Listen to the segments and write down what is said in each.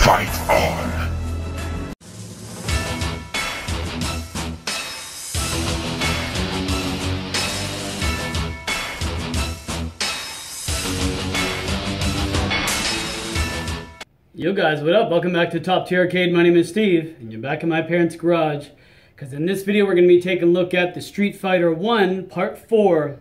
Fight on! Yo guys, what up? Welcome back to Top Tier Arcade. My name is Steve, and you're back in my parents' garage. Because in this video, we're going to be taking a look at the Street Fighter 1 Part 4.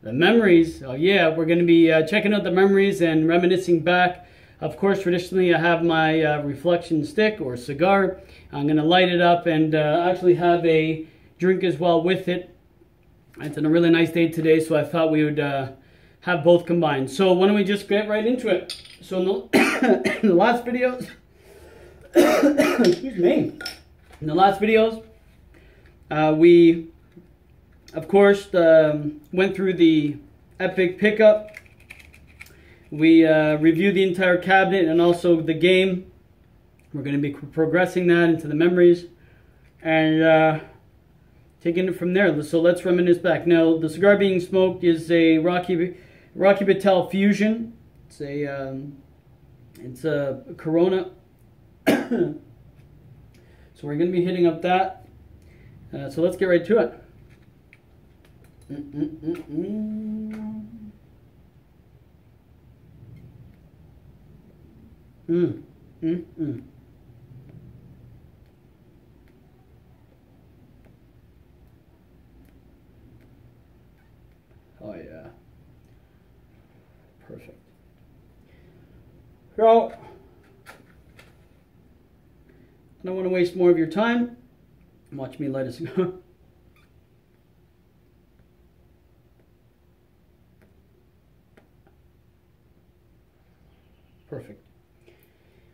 The memories. Oh yeah, we're going to be checking out the memories and reminiscing back. Of course, traditionally, I have my reflection stick or cigar. I'm going to light it up and actually have a drink as well with it. It's a really nice day today, so I thought we would have both combined. So why don't we just get right into it? So in the last videos, excuse me, in the last videos, we, of course, went through the epic pickup. We reviewed the entire cabinet and also the game. We're going to be progressing that into the memories and taking it from there. So let's reminisce back. Now, the cigar being smoked is a Rocky Patel Fusion. It's a Corona. So we're going to be hitting up that. So let's get right to it. Oh yeah. Perfect. So, I don't want to waste more of your time. Watch me light a cigar. Perfect.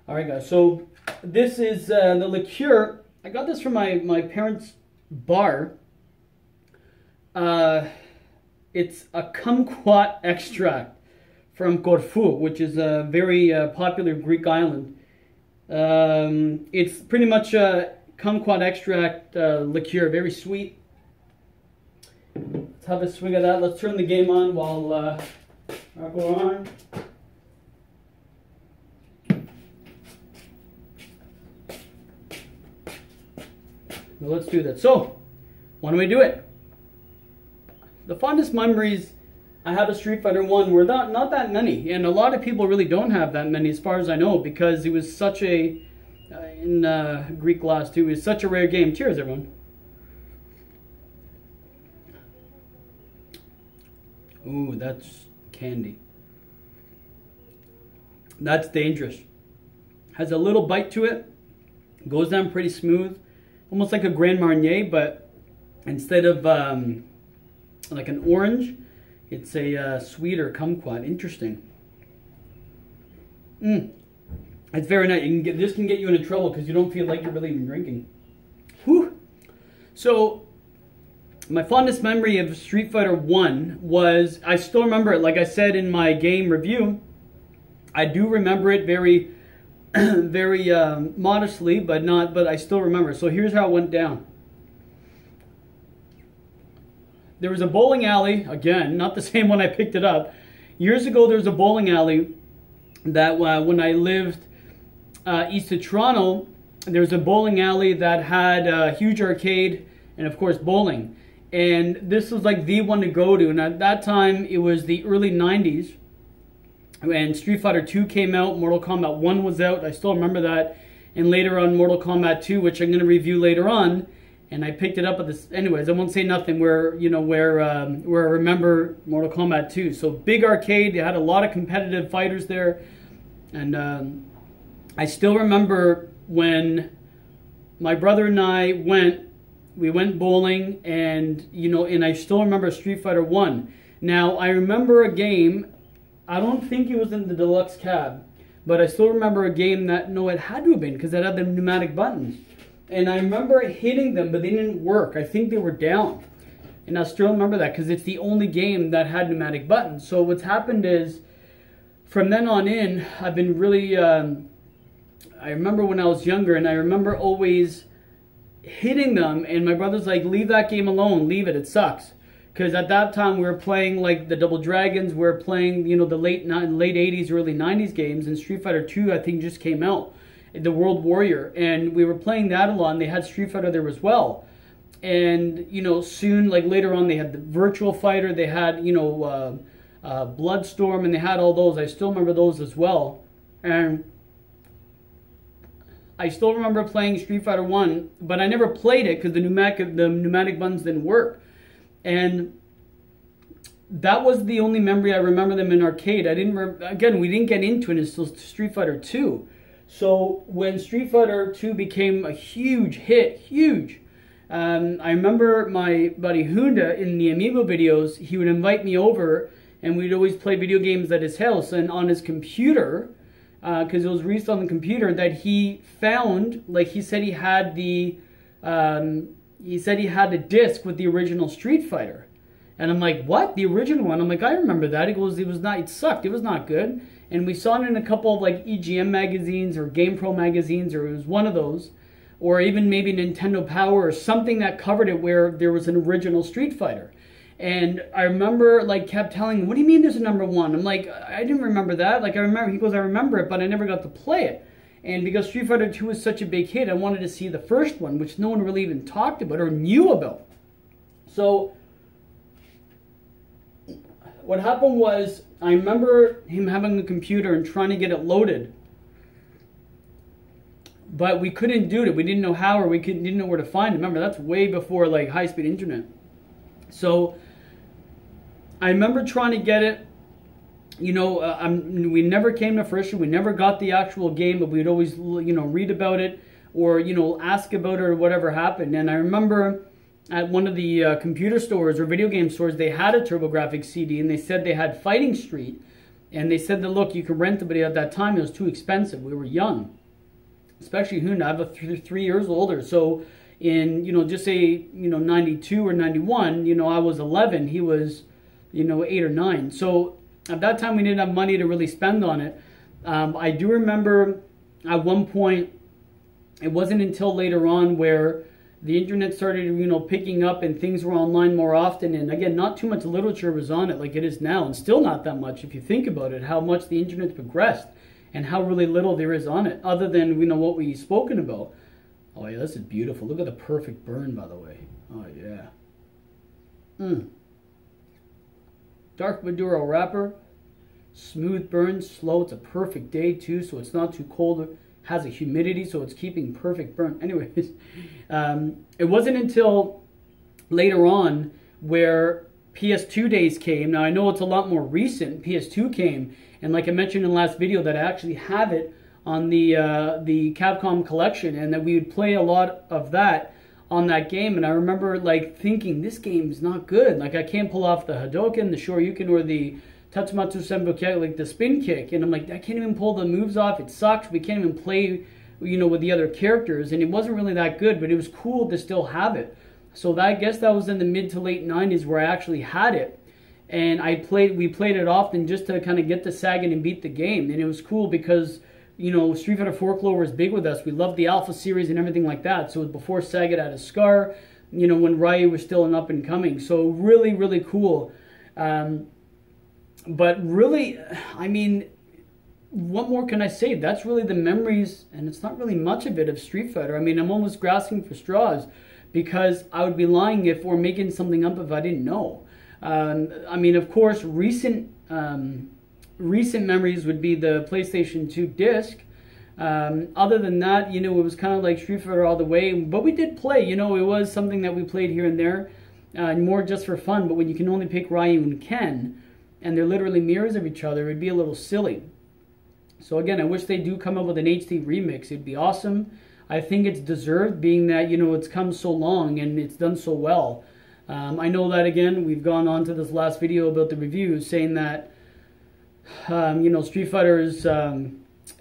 Alright guys, so this is the liqueur. I got this from my parents' bar. It's a kumquat extract from Corfu, which is a very popular Greek island. It's pretty much a kumquat extract liqueur, very sweet. Let's have a swig of that. Let's turn the game on while I go on. Well, let's do that. So, why don't we do it? The fondest memories I have of Street Fighter 1 were not that many, and a lot of people really don't have that many as far as I know, because it was such a, in Greek glass too, it was such a rare game. Cheers everyone. Ooh, that's candy. That's dangerous. Has a little bite to it, goes down pretty smooth, almost like a Grand Marnier, but instead of like an orange, it's a sweeter kumquat. Interesting. It's very nice. This can get you into trouble because you don't feel like you're really even drinking. Whew. So, my fondest memory of Street Fighter 1 was, I still remember it, like I said in my game review, I do remember it very, very modestly, but I still remember. So here's how it went down. There was a bowling alley, again, not the same one I picked it up. Years ago, there was a bowling alley that when I lived east of Toronto, there was a bowling alley that had a huge arcade and, of course, bowling. And this was like the one to go to. And at that time, it was the early 90s. And Street Fighter 2 came out, Mortal Kombat 1 was out. I still remember that. And later on, Mortal Kombat 2, which I'm going to review later on. And I picked it up at this. Anyways, I won't say nothing. Where I remember Mortal Kombat 2. So big arcade. They had a lot of competitive fighters there, and I still remember when my brother and I went. We went bowling, and and I still remember Street Fighter 1. Now I remember a game. I don't think it was in the deluxe cab, but I still remember a game that it had to have been because it had the pneumatic buttons. And I remember hitting them, but they didn't work. I think they were down. And I still remember that because it's the only game that had pneumatic buttons. So what's happened is, from then on in, I've been really, I remember when I was younger, and I remember always hitting them, and my brother's like, leave that game alone, leave it, it sucks. Because at that time we were playing like the Double Dragons, we were playing, the late 80s, early 90s games, and Street Fighter 2 I think just came out. the World Warrior, and we were playing that a lot, and they had Street Fighter there as well. And, you know, soon, like later on, they had the Virtual Fighter, they had, you know, Bloodstorm, and they had all those. I still remember those as well. And I still remember playing Street Fighter 1, but I never played it because the pneumatic buttons didn't work. And that was the only memory I remember them in arcade. Again, we didn't get into it until Street Fighter 2. So when Street Fighter 2 became a huge hit, I remember my buddy Hounda in the Amiibo videos, he would invite me over and we'd always play video games at his house, and on his computer, because it was released on the computer, that he found, like he said he had the disc with the original Street Fighter. And I'm like, what? The original one? I'm like, I remember that. He goes, it sucked. It was not good. And we saw it in a couple of like EGM magazines or GamePro magazines, or it was one of those, or even maybe Nintendo Power or something that covered it where there was an original Street Fighter. And I remember, like, kept telling him, what do you mean there's a number 1? I'm like, I didn't remember that. Like, he goes, I remember it, but I never got to play it. And because Street Fighter 2 was such a big hit, I wanted to see the first one, which no one really even talked about or knew about. So what happened was, I remember him having a computer and trying to get it loaded. But we couldn't do it. We didn't know how, or didn't know where to find it. Remember, that's way before like high-speed internet. So I remember trying to get it. You know, we never came to fruition. We never got the actual game, but we'd always, you know, read about it or, you know, ask about it or whatever happened. And I remember at one of the computer stores or video game stores, they had a TurboGrafx CD, and they said they had Fighting Street. And they said that, look, you can rent it, but at that time it was too expensive. We were young. Especially Hounda, I was 3 years older. So in, you know, just say, you know, 92 or 91, you know, I was 11. He was, you know, 8 or 9. So at that time, we didn't have money to really spend on it. I do remember at one point, it wasn't until later on where the internet started, you know, picking up and things were online more often. And again, not too much literature was on it like it is now, and still not that much if you think about it, how much the internet's progressed and how really little there is on it, other than, you know, what we've spoken about. Oh yeah, this is beautiful. Look at the perfect burn, by the way. Oh yeah. Dark Maduro wrapper. Smooth burn, slow. It's a perfect day too, so it's not too cold. It has a humidity, so it's keeping perfect burn. Anyways, it wasn't until later on where PS2 days came. Now I know it's a lot more recent. PS2 came, and like I mentioned in the last video, that I actually have it on the Capcom collection, and that we would play a lot of that on that game. And I remember like thinking, this game is not good. Like I can't pull off the Hadouken, the Shoryuken, or the Tatsumatsu Senbokyo, like the spin kick. And I'm like, I can't even pull the moves off. It sucks. We can't even play, you know, with the other characters. And it wasn't really that good, but it was cool to still have it. So that, I guess that was in the mid to late 90s where I actually had it. And we played it often just to kind of get the Sagan and beat the game. And it was cool because, you know, Street Fighter 4 Clover was big with us. We loved the Alpha series and everything like that. So it was before Sagat had a scar, you know, when Ryu was still an up and coming. So really, really cool. But really, I mean, what more can I say? That's really the memories, and it's not really much of it, of Street Fighter. I mean, I'm almost grasping for straws because I would be lying if we're making something up if I didn't know. I mean, of course, recent memories would be the PlayStation 2 disc. Other than that, you know, it was kind of like Street Fighter all the way. But we did play, you know, it was something that we played here and there, more just for fun. But when you can only pick Ryu and Ken, and they're literally mirrors of each other, it'd be a little silly. So again, I wish they do come up with an HD remix. It'd be awesome. I think it's deserved, being that, you know, it's come so long and it's done so well. I know that, again, we've gone on to this last video about the reviews saying that, you know, Street Fighter is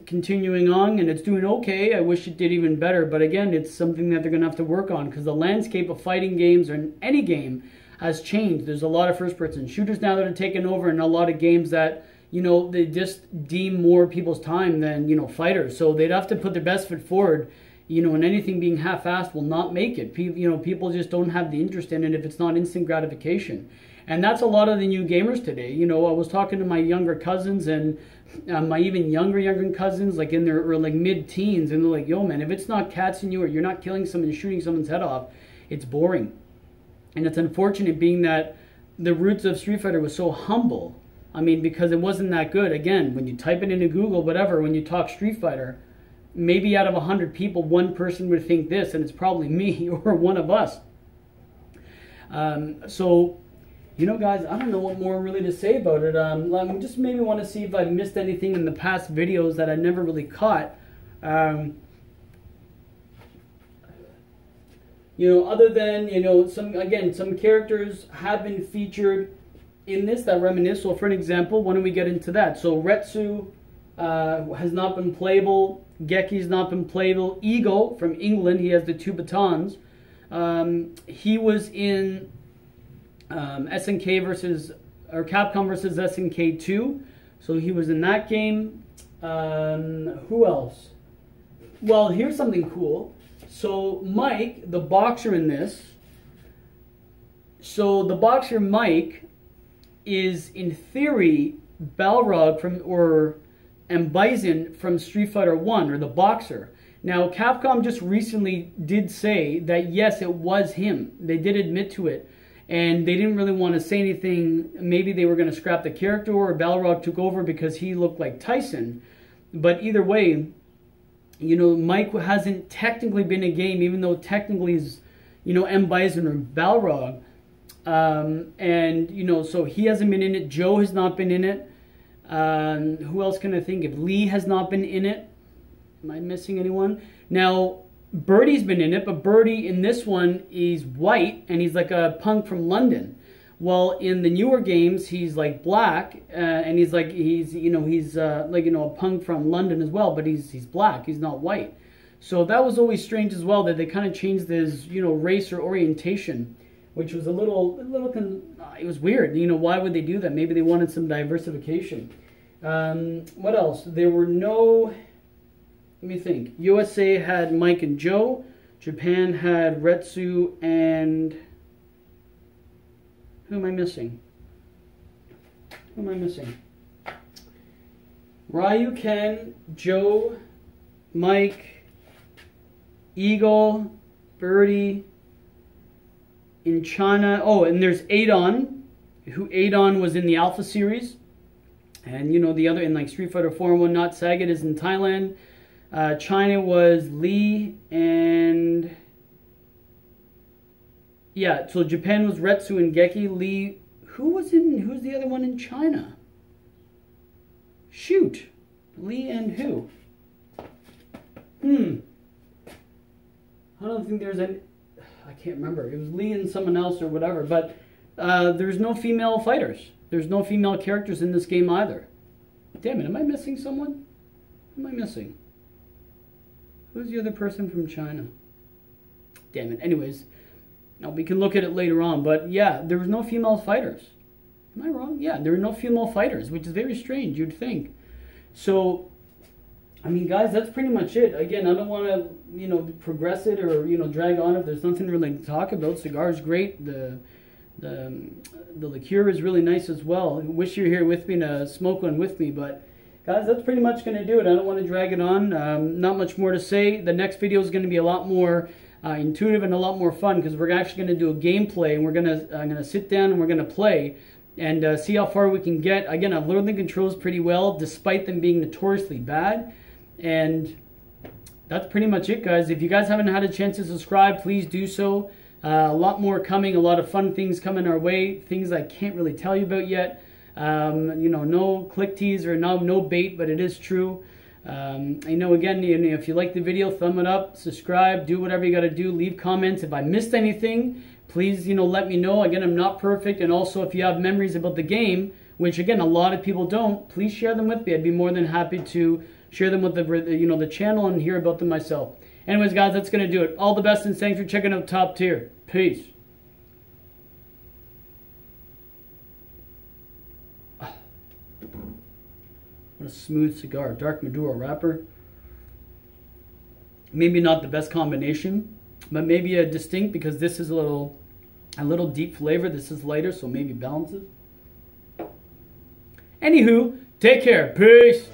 continuing on and it's doing okay. I wish it did even better. But again, it's something that they're going to have to work on, because the landscape of fighting games, or in any game, has changed. There's a lot of first-person shooters now that are taking over, and a lot of games that, you know, they just deem more people's time than, you know, fighters. So they'd have to put their best foot forward you know, and anything being half-assed will not make it. People just don't have the interest in it if it's not instant gratification. And that's a lot of the new gamers today. You know, I was talking to my younger cousins and my even younger cousins, like in their or like mid-teens, and they're like, yo man, if it's not cats in you or you're not killing someone and shooting someone's head off, it's boring. And it's unfortunate, being that the roots of Street Fighter was so humble. I mean, because it wasn't that good. Again, when you type it into Google, whatever, when you talk Street Fighter, maybe out of 100 people, one person would think this, and it's probably me or one of us. So, you know, guys, I don't know what more really to say about it. I just maybe want to see if I've missed anything in the past videos that I never really caught. You know, other than, you know, some characters have been featured in this that reminisce. So, for an example, why don't we get into that? So, Retsu has not been playable. Geki's not been playable. Eagle from England, he has the 2 batons. He was in SNK versus, or Capcom versus SNK 2. So he was in that game. Who else? Well, here's something cool. So Mike, the boxer in this. So the boxer Mike is in theory Balrog and Bison from Street Fighter 1, or the boxer. Now, Capcom just recently did say that yes, it was him. They did admit to it. And they didn't really want to say anything. Maybe they were going to scrap the character, or Balrog took over because he looked like Tyson. But either way, you know, Mike hasn't technically been in a game, even though technically he's, you know, M. Bison or Balrog. And, you know, so he hasn't been in it. Joe has not been in it. Who else can I think of? Lee has not been in it. Am I missing anyone? Now, Birdie's been in it, but Birdie in this one is white, and he's like a punk from London. Well, in the newer games, he's like black, and he's like a punk from London as well, but he's black. He's not white. So that was always strange as well, that they kind of changed his, you know, race or orientation, which was it was weird. You know, why would they do that? Maybe they wanted some diversification. What else? There were no... Let me think. USA had Mike and Joe. Japan had Retsu and... Who am I missing? Ryu, Ken, Joe, Mike, Eagle, Birdie. In China... Oh, and there's Adon. Adon was in the Alpha series. And, you know, the other... In like Street Fighter 4 and whatnot, Sagat is in Thailand. China was Lee, and yeah, so Japan was Retsu and Geki. Lee, who's the other one in China? Shoot, Lee and who? I don't think there's any, I can't remember. It was Lee and someone else or whatever, but there's no female fighters. There's no female characters in this game either. Damn it, am I missing someone? Who am I missing? Who's the other person from China? Damn it. Anyways, now we can look at it later on. But yeah, there was no female fighters. Am I wrong? Yeah, there were no female fighters, which is very strange, you'd think. So, I mean, guys, that's pretty much it. Again, I don't want to, you know, progress it or, you know, drag on if there's nothing really to talk about. Cigar's great. The liqueur is really nice as well. I wish you were here with me to smoke one with me, but... Guys, that's pretty much going to do it. I don't want to drag it on. Not much more to say. The next video is going to be a lot more intuitive and a lot more fun, because we're actually going to do a gameplay, and I'm going to sit down and we're going to play and see how far we can get. Again, I've learned the controls pretty well, despite them being notoriously bad. And that's pretty much it, guys. If you guys haven't had a chance to subscribe, please do so. A lot more coming, a lot of fun things coming our way, things I can't really tell you about yet. You know, no click tease or no bait, but it is true. You know, again, if you like the video, thumb it up, subscribe, do whatever you got to do, leave comments. If I missed anything, please, you know, let me know. Again, I'm not perfect, and also if you have memories about the game, which again, a lot of people don't, please share them with me. I'd be more than happy to share them with the channel and hear about them myself. Anyways, guys, that's going to do it. All the best, and thanks for checking out Top Tier. Peace. What a smooth cigar. Dark Maduro wrapper. Maybe not the best combination, but maybe a distinct, because this is a little deep flavor. This is lighter, so maybe balances. Anywho, take care. Peace.